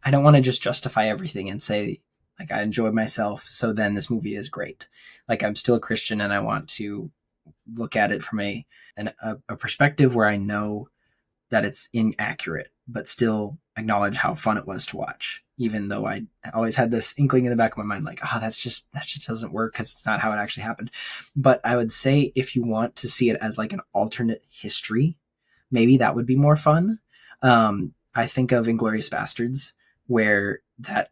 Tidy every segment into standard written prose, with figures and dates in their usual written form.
I don't want to just justify everything and say like I enjoyed myself, so then this movie is great. Like I'm still a Christian and I want to look at it from a perspective where I know that it's inaccurate, but still acknowledge how fun it was to watch. Even though I always had this inkling in the back of my mind, like, that just doesn't work because it's not how it actually happened. But I would say if you want to see it as like an alternate history, maybe that would be more fun. I think of Inglourious Bastards, where that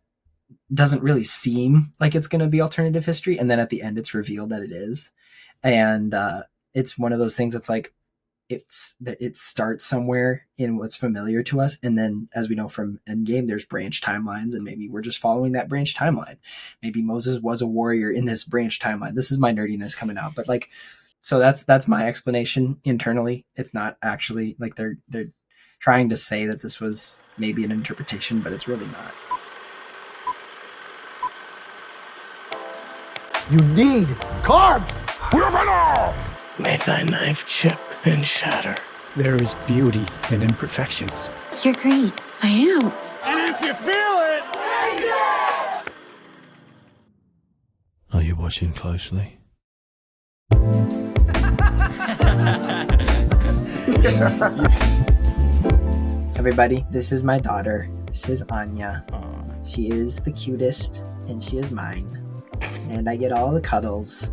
doesn't really seem like it's going to be alternative history, and then at the end it's revealed that it is. And it's one of those things that's like it starts somewhere in what's familiar to us, and then as we know from Endgame, there's branch timelines, and maybe we're just following that branch timeline. Maybe Moses was a warrior in this branch timeline. This is my nerdiness coming out, but like, so that's my explanation internally. It's not actually like they're trying to say that this was maybe an interpretation, but it's really not. You need carbs! May thy knife chip and shatter. There is beauty in imperfections. You're great. I am. And if you feel it, are you watching closely? Everybody, this is my daughter. This is Anya. She is the cutest, and she is mine. And I get all the cuddles.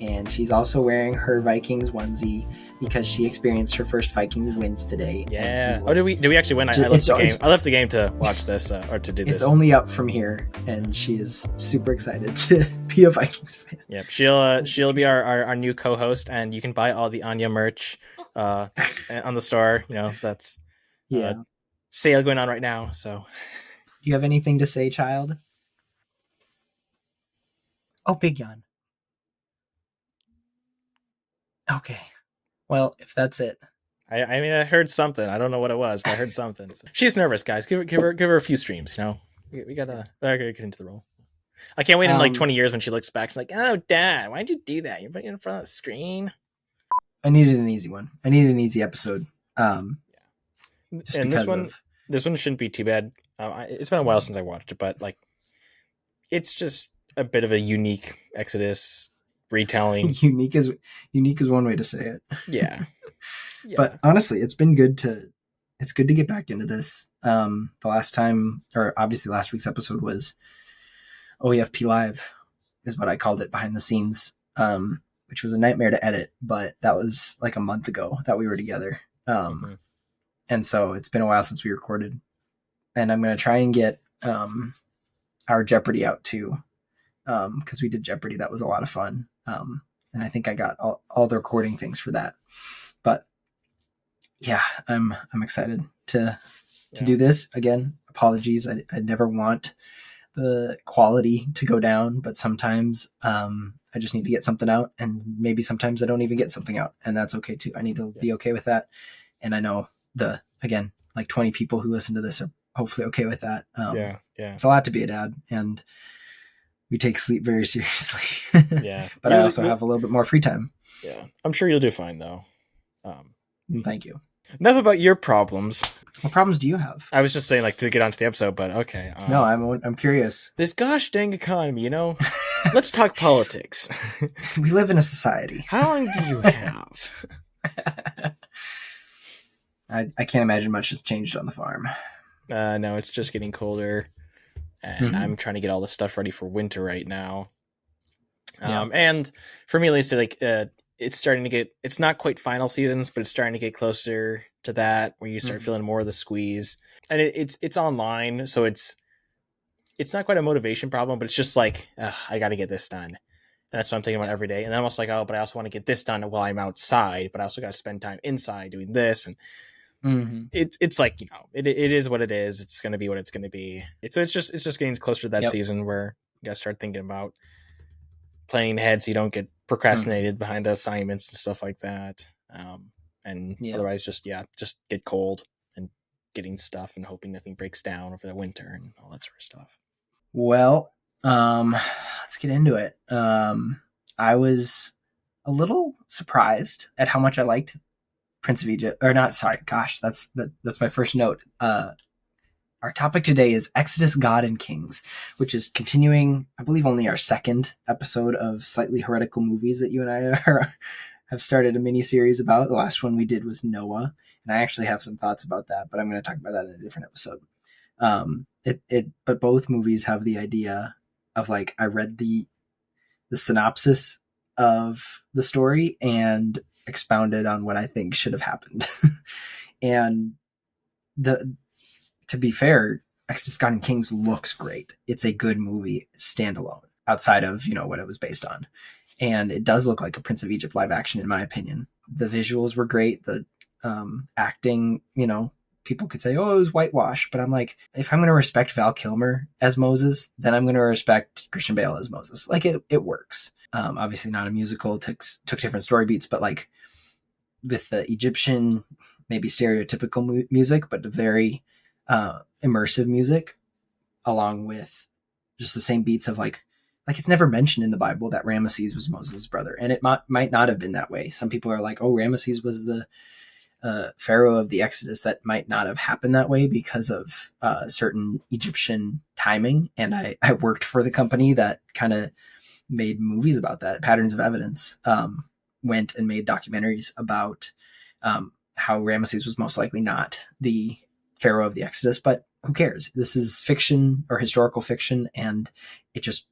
And she's also wearing her Vikings onesie because she experienced her first Vikings wins today. Yeah. Oh, did we actually win? I left the game. I left the game to watch this or to do this. It's only up from here, and she is super excited to be a Vikings fan. Yep. She'll be our new co-host, and you can buy all the Anya merch on the store. You know, that's sale going on right now. So, do you have anything to say, child? Oh, big yawn. Okay. Well, if that's it. I mean, I heard something. I don't know what it was, but I heard something. She's nervous, guys. Give her a few streams. You know, we gotta get into the role. I can't wait in like 20 years when she looks back. She's like, "Oh, Dad, why'd you do that? You're putting it in front of the screen." I needed an easy one. I needed an easy episode. Just and this one shouldn't be too bad. It's been a while since I watched it, but like, it's just a bit of a unique Exodus retelling. Unique is one way to say it. Yeah. But honestly, it's good to get back into this. The last time, or obviously last week's episode was OEFP Live, is what I called it, behind the scenes, which was a nightmare to edit, but that was like a month ago that we were together. And so it's been a while since we recorded, and I'm going to try and get our Jeopardy out too, because we did Jeopardy. That was a lot of fun. And I think I got all the recording things for that. But yeah, I'm excited to do this again. Apologies. I never want the quality to go down, but sometimes I just need to get something out, and maybe sometimes I don't even get something out, and that's okay too. I need to be okay with that. And I know like 20 people who listen to this are hopefully okay with that. It's a lot to be a dad, and we take sleep very seriously. But I also have a little bit more free time. Yeah. I'm sure you'll do fine though. Thank you. Enough about your problems. What problems do you have? I was just saying, like, to get onto the episode, but okay. No, I'm curious. This gosh dang economy, you know? Let's talk politics. We live in a society. How long do you have? I can't imagine much has changed on the farm. No, it's just getting colder, and I'm trying to get all this stuff ready for winter right now. And for me, at least, like, it's starting to get, it's not quite final seasons, but it's starting to get closer to that, where you start feeling more of the squeeze. And it's online, so it's not quite a motivation problem, but it's just like, I got to get this done. And that's what I'm thinking about every day. And then I'm also like, oh, but I also want to get this done while I'm outside, but I also got to spend time inside doing this. And it's like, you know, it is what it is. It's going to be what it's going to be. It's just getting closer to that season where you got to start thinking about planning ahead so you don't get procrastinated behind assignments and stuff like that. Otherwise just get cold and getting stuff and hoping nothing breaks down over the winter and all that sort of stuff. Well, let's get into it. I was a little surprised at how much I liked Prince of Egypt, or not. Sorry, gosh, that's my first note. Our Our topic today is Exodus, God, and Kings, which is continuing, I believe, only our second episode of slightly heretical movies that you and I have started a mini series about. The last one we did was Noah, and I actually have some thoughts about that, but I'm going to talk about that in a different episode. But both movies have the idea of, like, I read the synopsis of the story and expounded on what I think should have happened. And to be fair, Exodus, God, and Kings looks great. It's a good movie standalone outside of, what it was based on. And it does look like a Prince of Egypt live action, in my opinion. The visuals were great. The acting, people could say, oh, it was whitewash. But I'm like, if I'm going to respect Val Kilmer as Moses, then I'm going to respect Christian Bale as Moses. Like, it works. Obviously not a musical, took different story beats, but like with the Egyptian, maybe stereotypical music, but very immersive music, along with just the same beats of like it's never mentioned in the Bible that Ramesses was Moses' brother, and it might not have been that way. Some people are like, oh, Ramesses was the pharaoh of the Exodus. That might not have happened that way because of certain Egyptian timing, and I worked for the company that kind of made movies about that. Patterns of Evidence went and made documentaries about how Ramesses was most likely not the pharaoh of the Exodus, but who cares? This is fiction or historical fiction, and it's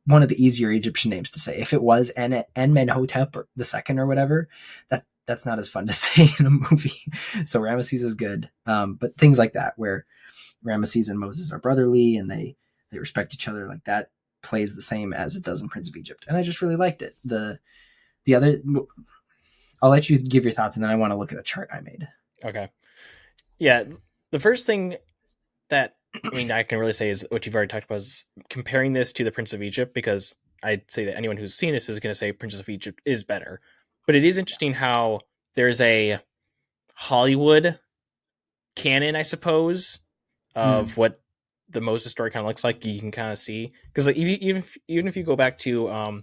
one of the easier Egyptian names to say. If it was Enmenhotep or the second or whatever, that's not as fun to say in a movie. So Ramesses is good, but things like that where Ramesses and Moses are brotherly and they respect each other, like that plays the same as it does in Prince of Egypt, and I just really liked it. The other, I'll let you give your thoughts, and then I want to look at a chart I made. Okay. Yeah, the first thing that I can really say is what you've already talked about is comparing this to the Prince of Egypt, because I'd say that anyone who's seen this is going to say Prince of Egypt is better. But it is interesting how there's a Hollywood canon, I suppose, of what the Moses story kind of looks like. You can kind of see, because like, even if you go back to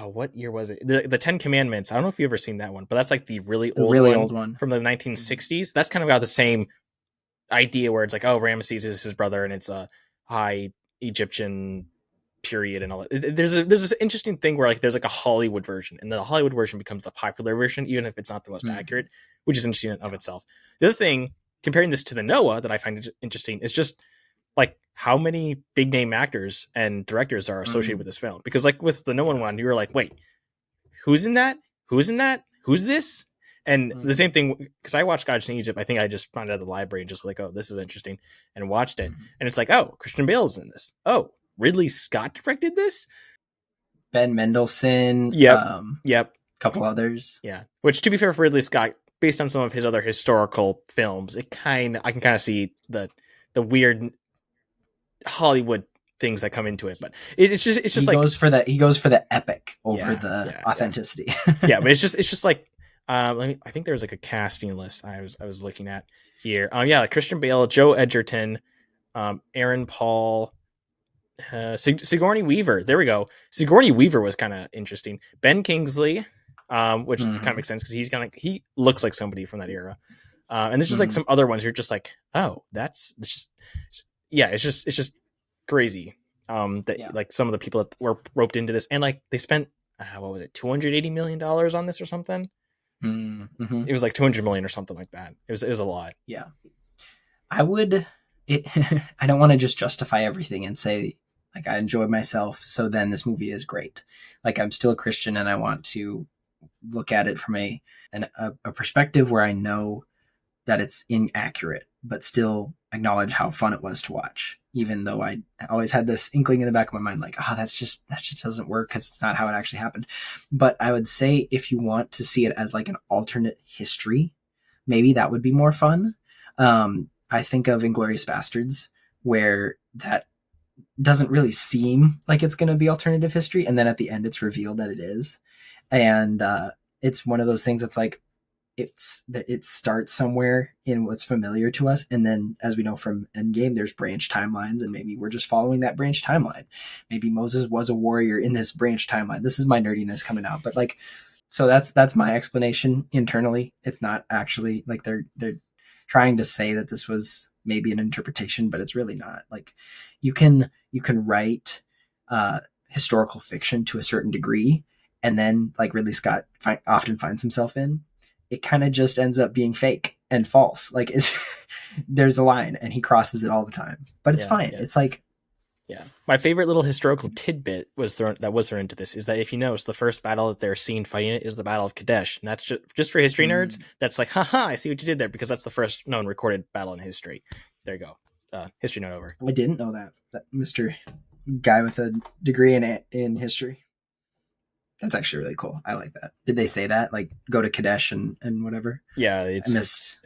what year was it? The Ten Commandments. I don't know if you've ever seen that one, but that's like the really old one from the 1960s. That's kind of got the same idea where it's like, oh, Ramesses is his brother, and it's a high Egyptian period and all that. There's this interesting thing where like there's like a Hollywood version, and the Hollywood version becomes the popular version, even if it's not the most accurate, which is interesting in of itself. The other thing, comparing this to the Noah, that I find interesting is just like how many big name actors and directors are associated with this film. Because like with the Noah one, you were like, wait, who's in that? Who's in that? Who's this? And the same thing, because I watched Gods in Egypt, I think I just found it at the library and just like, oh, this is interesting, and watched it. And it's like, oh, Christian Bale's in this. Oh, Ridley Scott directed this? Ben Mendelsohn. Yep. Couple others. Yeah. Which, to be fair for Ridley Scott, based on some of his other historical films, I can kind of see the weird Hollywood things that come into it, but it's just he like he goes for the epic over the authenticity. Yeah, but it's just like I think there was like a casting list I was looking at here. Like Christian Bale, Joe Edgerton, Aaron Paul, Sigourney Weaver. There we go. Sigourney Weaver was kind of interesting. Ben Kingsley, which kind of makes sense because he looks like somebody from that era. And there's just like some other ones you're just like, oh, it's just crazy. Like some of the people that were roped into this, and like they spent what was it, $280 million on this or something? It was like 200 million or something like that. It was a lot. Yeah, I don't want to just justify everything and say like I enjoyed myself, so then this movie is great. Like I'm still a Christian, and I want to look at it from a perspective where I know that it's inaccurate, but still acknowledge how fun it was to watch. Even though I always had this inkling in the back of my mind, like, that just doesn't work because it's not how it actually happened. But I would say if you want to see it as like an alternate history, maybe that would be more fun. I think of Inglourious Bastards, where that doesn't really seem like it's going to be alternative history, and then at the end it's revealed that it is. And it's one of those things that's like, it starts somewhere in what's familiar to us, and then as we know from Endgame, there's branch timelines, and maybe we're just following that branch timeline. Maybe Moses was a warrior in this branch timeline. This is my nerdiness coming out, but like, so that's my explanation internally. It's not actually like they're trying to say that this was maybe an interpretation, but it's really not. Like you can write historical fiction to a certain degree, and then like Ridley Scott often finds himself in, it kind of just ends up being fake and false. Like it's there's a line and he crosses it all the time, but it's fine. It's like, yeah. My favorite little historical tidbit was thrown into this is that if you notice, the first battle that they're seen fighting it is the Battle of Kadesh, and that's just for history nerds. That's like, haha, I see what you did there, because that's the first known recorded battle in history. There you go. History note over. I didn't know that Mr. Guy with a degree in history. That's actually really cool. I like that. Did they say that? Like, go to Kadesh and whatever? Yeah, it's just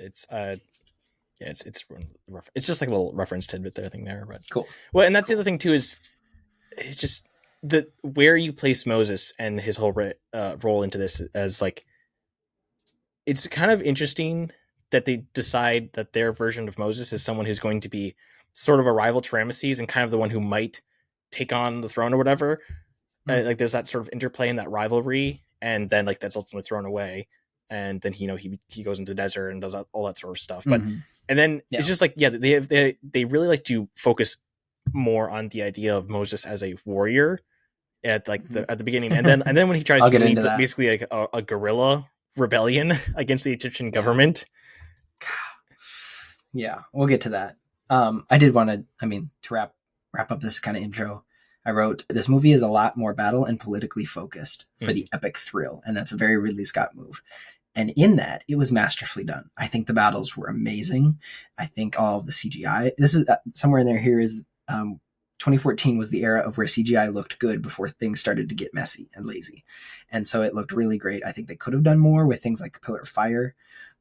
like a little reference tidbit there, thing there, but cool. Well, and that's the other thing too, is it's just the where you place Moses and his whole role into this, as like, it's kind of interesting that they decide that their version of Moses is someone who's going to be sort of a rival to Ramesses and kind of the one who might take on the throne or whatever. Like there's that sort of interplay in that rivalry, and then like that's ultimately thrown away, and then he goes into the desert and does all that sort of stuff. But and then it's just like, they really like to focus more on the idea of Moses as a warrior at like at the beginning, and then when he tries to lead basically like a guerrilla rebellion against the Egyptian government. Yeah, we'll get to that. I did want to, to wrap up this kind of intro, I wrote, this movie is a lot more battle and politically focused for the epic thrill, and that's a very Ridley Scott move. And in that, it was masterfully done. I think the battles were amazing. I think all of the CGI, this is somewhere in there here is 2014 was the era of where CGI looked good before things started to get messy and lazy. And so it looked really great. I think they could have done more with things like the Pillar of Fire,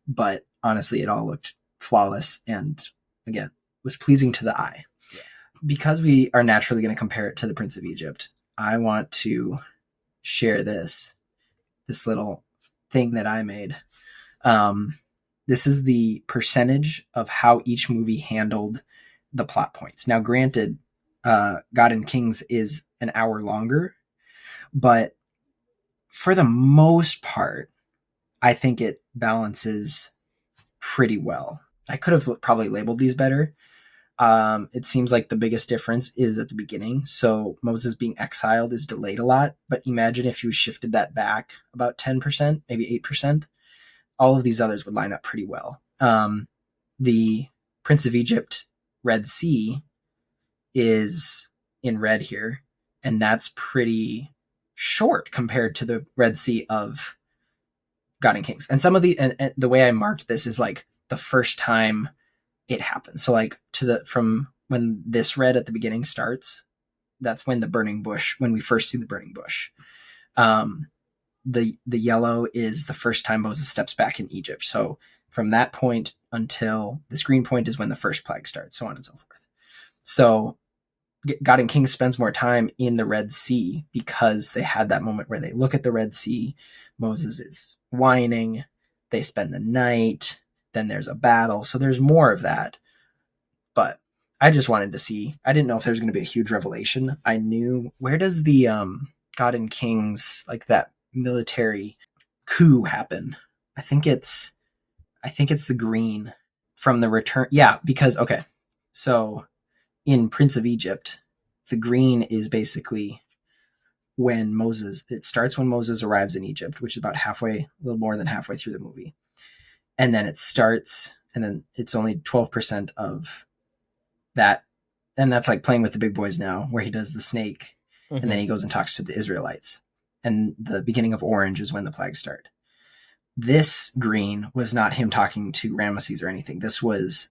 but honestly, it all looked flawless and, again, was pleasing to the eye. Yeah. Because we are naturally going to compare it to the Prince of Egypt, I want to share this little thing that I made. This is the percentage of how each movie handled the plot points. Now, granted, God and Kings is an hour longer, but for the most part, I think it balances pretty well. I could have probably labeled these better. It seems like the biggest difference is at the beginning. So Moses being exiled is delayed a lot, but imagine if you shifted that back about 10%, maybe 8%, all of these others would line up pretty well. The Prince of Egypt, Red Sea, is in red here, and that's pretty short compared to the Red Sea of God and Kings. And some of and the way I marked this is like the first time it happens. So like from when this red at the beginning starts, that's when the burning bush, when we first see the burning bush. The yellow is the first time Moses steps back in Egypt. So from that point until the screen point is when the first plague starts, so on and so forth. So God and Kings spends more time in the Red Sea because they had that moment where they look at the Red Sea. Moses is whining. They spend the night. Then there's a battle. So there's more of that. But I just wanted to see. I didn't know if there was going to be a huge revelation. I knew, where does the God and Kings, like that military coup happen? I think it's the green from the return. Yeah, because, okay. So in Prince of Egypt, the green is basically it starts when Moses arrives in Egypt, which is about halfway, a little more than halfway through the movie. And then it starts, and then it's only 12% of that. And that's like Playing with the Big Boys Now, where he does the snake, and then he goes and talks to the Israelites. And the beginning of orange is when the plagues start. This green was not him talking to Ramesses or anything. This was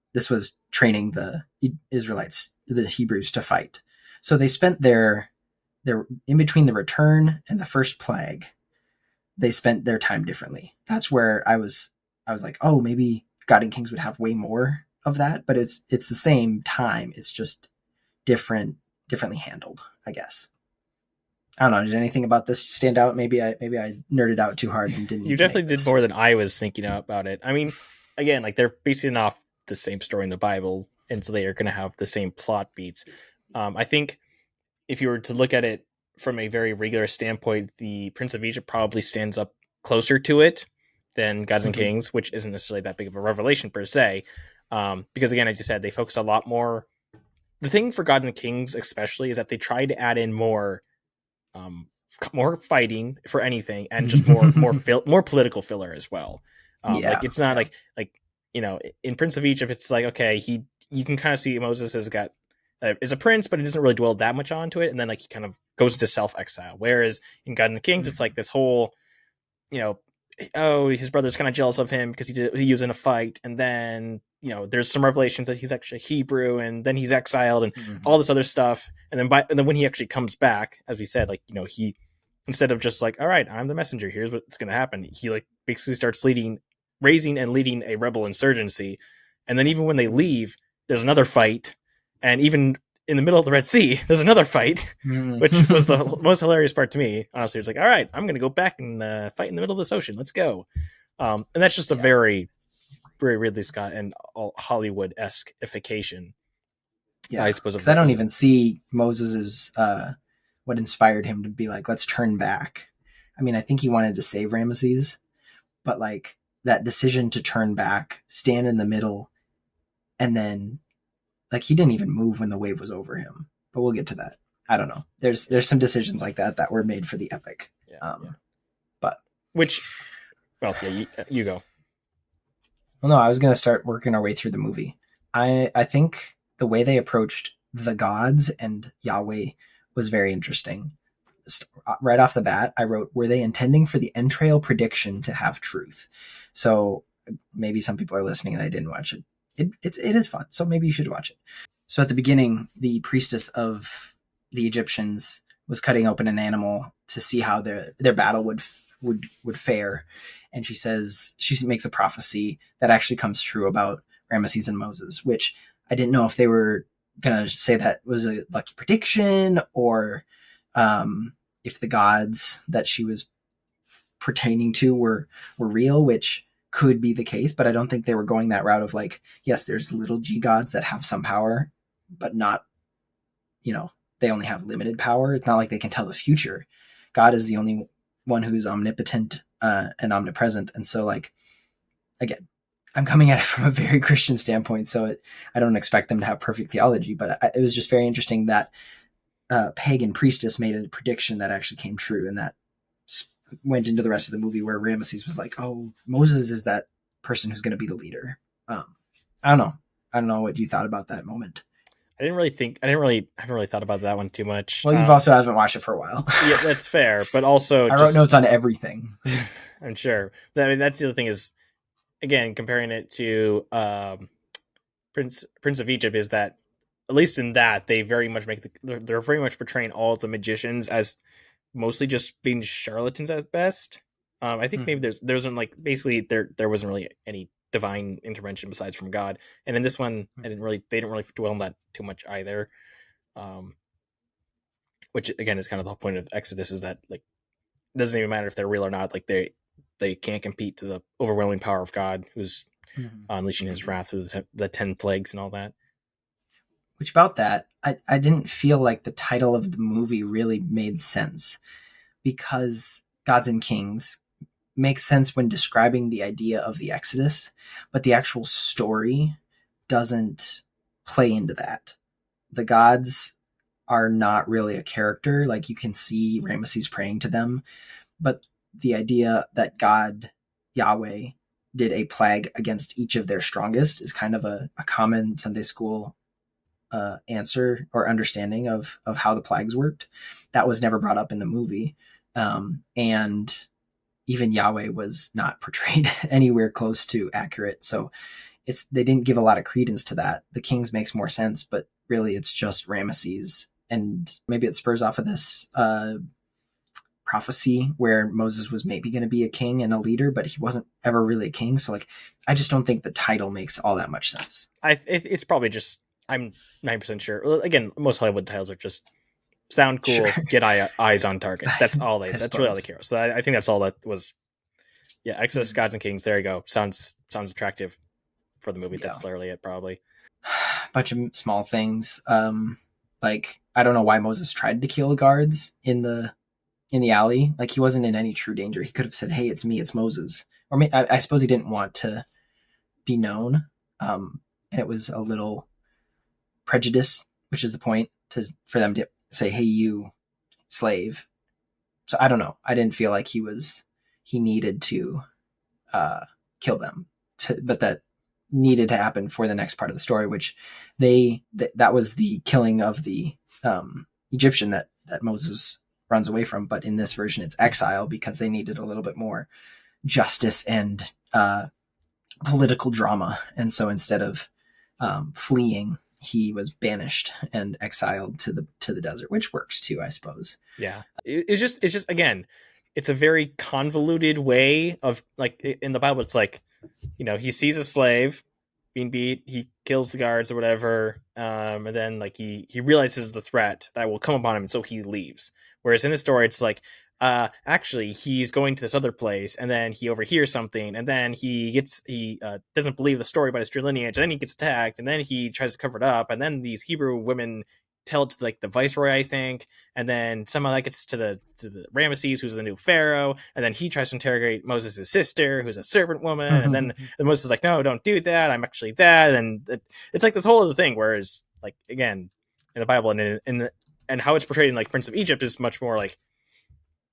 training the Israelites, the Hebrews, to fight. So they spent their in between the return and the first plague, they spent their time differently. That's where I was like, oh, maybe God and Kings would have way more of that, but it's the same time. It's just differently handled, I guess. I don't know. Did anything about this stand out? Maybe I nerded out too hard and didn't. You definitely did more than I was thinking about it. I mean, again, like they're basing off the same story in the Bible, and so they are going to have the same plot beats. I think if you were to look at it from a very regular standpoint, the Prince of Egypt probably stands up closer to it than Gods and Kings, which isn't necessarily that big of a revelation per se. Because again, as you said, they focus a lot more. The thing for Gods and Kings, especially, is that they try to add in more fighting for anything, and just more political filler as well. Like it's not like in Prince of Egypt, it's like okay, you can kind of see Moses has got is a prince, but it doesn't really dwell that much onto it, and then like he kind of goes into self exile. Whereas in Gods and Kings, it's like this whole oh, his brother's kind of jealous of him because he was in a fight, and then there's some revelations that he's actually Hebrew, and then he's exiled, and all this other stuff, and then when he actually comes back, as we said, like he instead of just like, all right, I'm the messenger, here's what's going to happen, he like basically starts raising and leading a rebel insurgency, and then even when they leave, there's another fight, and even in the middle of the Red Sea, there's another fight, which was the most hilarious part to me. Honestly, it's like, all right, I'm going to go back and fight in the middle of this ocean. Let's go. And that's just a very, very Ridley Scott and Hollywood-esque-ification. Yeah, I suppose. Because I don't even see Moses as what inspired him to be like, let's turn back. I mean, I think he wanted to save Ramesses, but like that decision to turn back, stand in the middle, and then like he didn't even move when the wave was over him. But we'll get to that. I don't know. There's some decisions like that were made for the epic. But you go. Well, no, I was gonna start working our way through the movie. I think the way they approached the gods and Yahweh was very interesting. Right off the bat, I wrote, were they intending for the entrail prediction to have truth? So maybe some people are listening and they didn't watch it. It is fun, so maybe you should watch it. So at the beginning, the priestess of the Egyptians was cutting open an animal to see how their battle would fare, and she makes a prophecy that actually comes true about Ramesses and Moses, which I didn't know if they were gonna say that was a lucky prediction or if the gods that she was pertaining to were real, which could be the case, but I don't think they were going that route of like, yes, there's little g gods that have some power, but not, they only have limited power. It's not like they can tell the future. God is the only one who's omnipotent and omnipresent. And so like, again, I'm coming at it from a very Christian standpoint, so I don't expect them to have perfect theology, but it was just very interesting that pagan priestess made a prediction that actually came true, and that went into the rest of the movie where Ramesses was like, oh, Moses is that person who's going to be the leader. I don't know what you thought about that moment. I haven't really thought about that one too much. Well, you've also haven't watched it for a while. Yeah, that's fair. But also I wrote notes on everything. I'm sure. I mean, that's the other thing is, again, comparing it to Prince of Egypt, is that at least in that they very much they're very much portraying all the magicians as mostly just being charlatans at best. I think maybe there wasn't like basically there wasn't really any divine intervention besides from God, and in this one they didn't really dwell on that too much either. Which again is kind of the whole point of Exodus, is that like it doesn't even matter if they're real or not. Like they can't compete to the overwhelming power of God, who's unleashing his wrath through the 10 plagues and all that. Which about that, I didn't feel like the title of the movie really made sense, because Gods and Kings makes sense when describing the idea of the Exodus, but the actual story doesn't play into that. The gods are not really a character. Like you can see Ramesses praying to them, but the idea that God, Yahweh, did a plague against each of their strongest is kind of a common Sunday school answer or understanding of how the plagues worked. That was never brought up in the movie. And even Yahweh was not portrayed anywhere close to accurate. So they didn't give a lot of credence to that. The Kings makes more sense, but really it's just Ramesses. And maybe it spurs off of this prophecy where Moses was maybe going to be a king and a leader, but he wasn't ever really a king. So like, I just don't think the title makes all that much sense. It's probably just, I'm 9% sure. Well, again, most Hollywood titles are just sound cool, sure. Get eyes on target. That's all that's really all they care. So I think that's all that was. Yeah, Exodus, Gods and Kings. There you go. Sounds attractive for the movie. Yeah. That's literally it, probably. Bunch of small things. Like I don't know why Moses tried to kill the guards in the alley. Like he wasn't in any true danger. He could have said, "Hey, it's me. It's Moses." Or I suppose he didn't want to be known. and it was a little prejudice, which is the point for them to say, "Hey, you slave." So I don't know. I didn't feel like he needed to kill them, but that needed to happen for the next part of the story, which that was the killing of the Egyptian that Moses runs away from. But in this version, it's exile because they needed a little bit more justice and political drama. And so instead of fleeing, he was banished and exiled to the desert, which works too, I suppose. Yeah, it's just again, it's a very convoluted way of, like, in the Bible, it's like, he sees a slave being beat, he kills the guards or whatever, and then like he realizes the threat that will come upon him, and so he leaves. Whereas in the story, it's like, actually he's going to this other place, and then he overhears something, and then he doesn't believe the story about his true lineage, and then he gets attacked, and then he tries to cover it up, and then these Hebrew women tell it to like the viceroy, I think, and then somehow that gets to the Ramesses, who's the new pharaoh, and then he tries to interrogate Moses' sister, who's a serpant woman, and then Moses is like, no, don't do that, I'm actually that, and it's like this whole other thing. Whereas, like, again, in the Bible and how it's portrayed in like Prince of Egypt is much more like,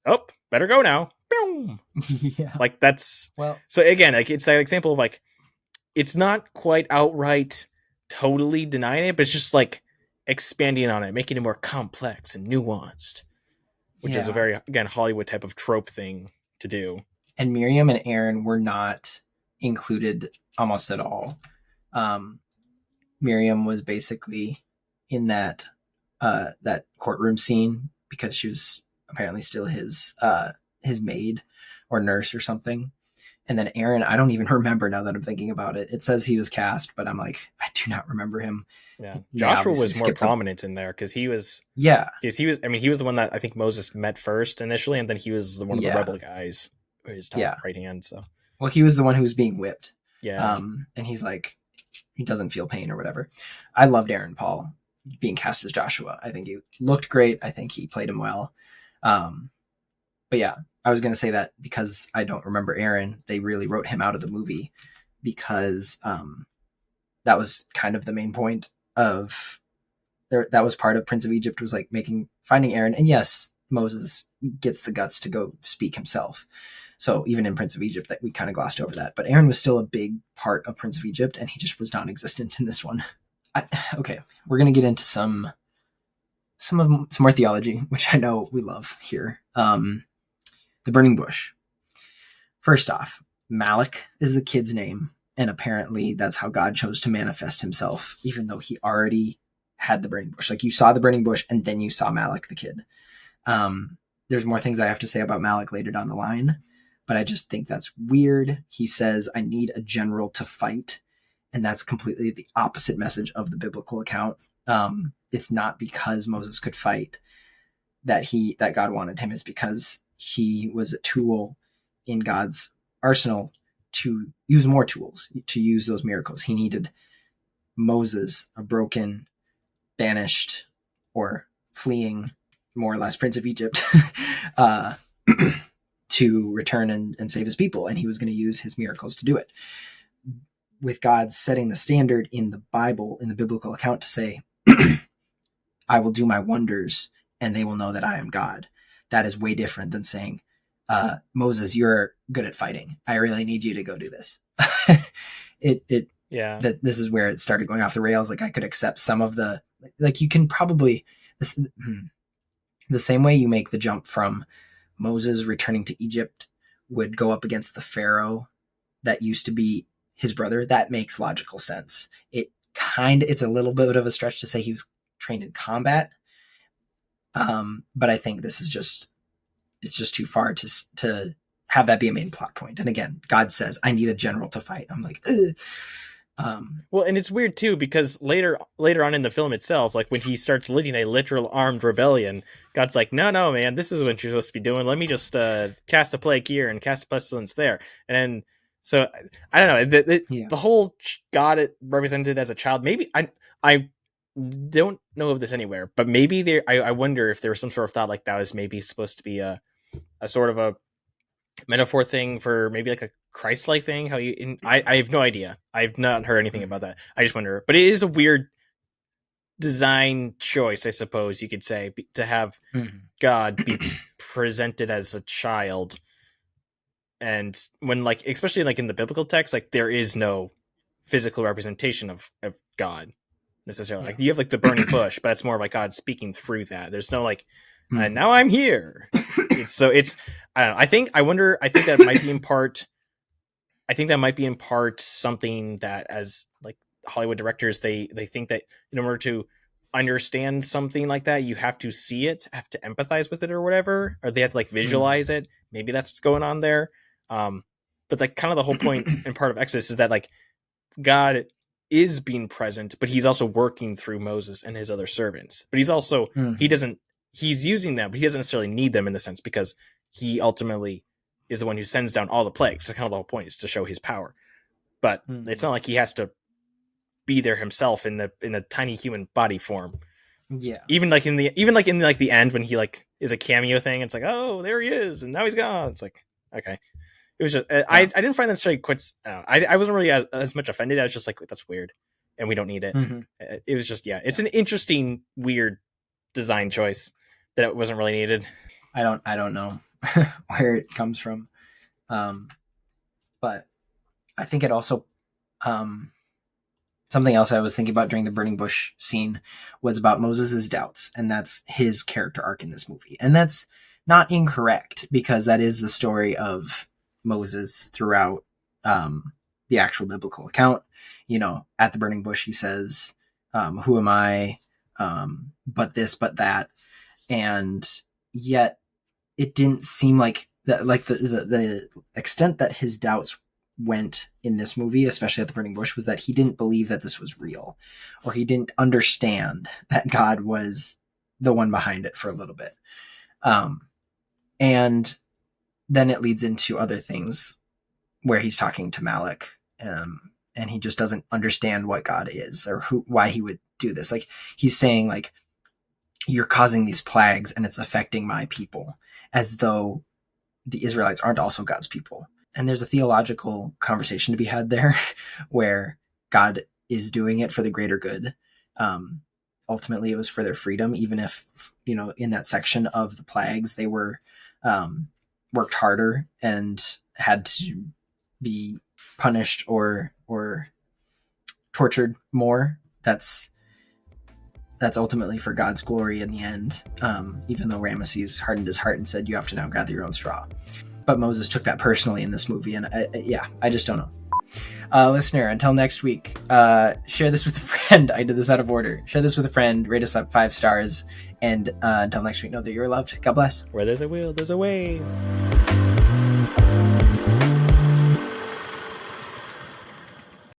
oh, better go now. Boom. Yeah. Like, that's, well. So again, like, it's that example of like, it's not quite outright totally denying it, but it's just like expanding on it, making it more complex and nuanced, which is a very, again, Hollywood type of trope thing to do. And Miriam and Aaron were not included almost at all. Miriam was basically in that courtroom scene because she was apparently still his maid or nurse or something. And then Aaron, I don't even remember now that I'm thinking about it. It says he was cast, but I'm like, I do not remember him. Yeah, Joshua was more prominent in there because he was. Yeah, because he was. I mean, he was the one that I think Moses met first initially, and then he was one of the rebel guys, his top right hand. So, well, he was the one who was being whipped. Yeah, and he's like, he doesn't feel pain or whatever. I loved Aaron Paul being cast as Joshua. I think he looked great. I think he played him well. But yeah, I was going to say that because I don't remember Aaron, they really wrote him out of the movie because that was kind of the main point of that was part of Prince of Egypt, was like finding Aaron. And yes, Moses gets the guts to go speak himself. So even in Prince of Egypt, that we kind of glossed over that, but Aaron was still a big part of Prince of Egypt, and he just was non-existent in this one. Okay, we're going to get into some more theology, which I know we love here. The burning bush. First off, Malak is the kid's name, and apparently that's how God chose to manifest himself, even though he already had the burning bush. Like, you saw the burning bush, and then you saw Malak the kid. There's more things I have to say about Malak later down the line, but I just think that's weird. He says, I need a general to fight, and that's completely the opposite message of the biblical account. It's not because Moses could fight that God wanted him. It's because he was a tool in God's arsenal to use more tools, to use those miracles. He needed Moses, a broken, banished, or fleeing, more or less, Prince of Egypt, to return and save his people. And he was going to use his miracles to do it. With God setting the standard in the Bible, in the biblical account, to say, I will do my wonders and they will know that I am God. That is way different than saying, Moses, you're good at fighting. I really need you to go do this. This is where it started going off the rails. Like, I could accept some of you can probably, the same way you make the jump from Moses returning to Egypt would go up against the Pharaoh that used to be his brother. That makes logical sense. It's a little bit of a stretch to say he was trained in combat. But I think this is it's just too far to have that be a main plot point. And again, God says, I need a general to fight. I'm like, well, and it's weird too, because later on in the film itself, like when he starts leading a literal armed rebellion, God's like, no, man, this is what you're supposed to be doing. Let me just cast a plague here and cast a pestilence there. And then, so I don't know, the whole God represented as a child. Maybe I don't know of this anywhere, but maybe I wonder if there was some sort of thought like that was maybe supposed to be a sort of a metaphor thing for maybe like a Christ-like thing. How you? I have no idea. I've not heard anything about that. I just wonder. But it is a weird design choice, I suppose you could say, to have God be presented as a child. And when, like, especially like in the biblical text, like there is no physical representation of God necessarily. Like you have like the burning bush, but it's more like God speaking through that. There's no like, now I'm here. It's I don't know. I think that might be in part. I think that might be in part something that, as like Hollywood directors, they think that in order to understand something like that, you have to see it, have to empathize with it, or whatever, or they have to like visualize it. Maybe that's what's going on there. But like kind of the whole point and part of Exodus is that like God is being present, but he's also working through Moses and his other servants. But he's also he's using them, but he doesn't necessarily need them in the sense, because he ultimately is the one who sends down all the plagues. That's kind of the whole point, is to show his power. But it's not like he has to be there himself in a tiny human body form. Yeah. Even in the end when he like is a cameo thing, it's like, oh, there he is, and now he's gone. It's like, okay. It was just I didn't find that necessarily quite. I wasn't really as much offended. I was just like, that's weird, and we don't need it. It was just it's an interesting, weird design choice that it wasn't really needed. I don't know where it comes from, but I think it also something else I was thinking about during the burning bush scene was about Moses's doubts, and that's his character arc in this movie, and that's not incorrect, because that is the story of Moses throughout the actual biblical account. At the burning bush, he says, who am I, but this, but that. And yet it didn't seem like that, like the extent that his doubts went in this movie, especially at the burning bush, was that he didn't believe that this was real, or he didn't understand that God was the one behind it for a little bit. And then it leads into other things where he's talking to Malak, and he just doesn't understand what God is, or why he would do this. Like, he's saying, like, you're causing these plagues and it's affecting my people, as though the Israelites aren't also God's people. And there's a theological conversation to be had there where God is doing it for the greater good. Ultimately, it was for their freedom, even if, in that section of the plagues, they were worked harder and had to be punished or tortured more. That's ultimately for God's glory in the end, even though Ramesses hardened his heart and said, you have to now gather your own straw. But Moses took that personally in this movie, and I just don't know. Listener, until next week, share this with a friend. I did this out of order. Share this with a friend, rate us up 5 stars, and until next week, know that you're loved. God bless. Where there's a will, there's a way.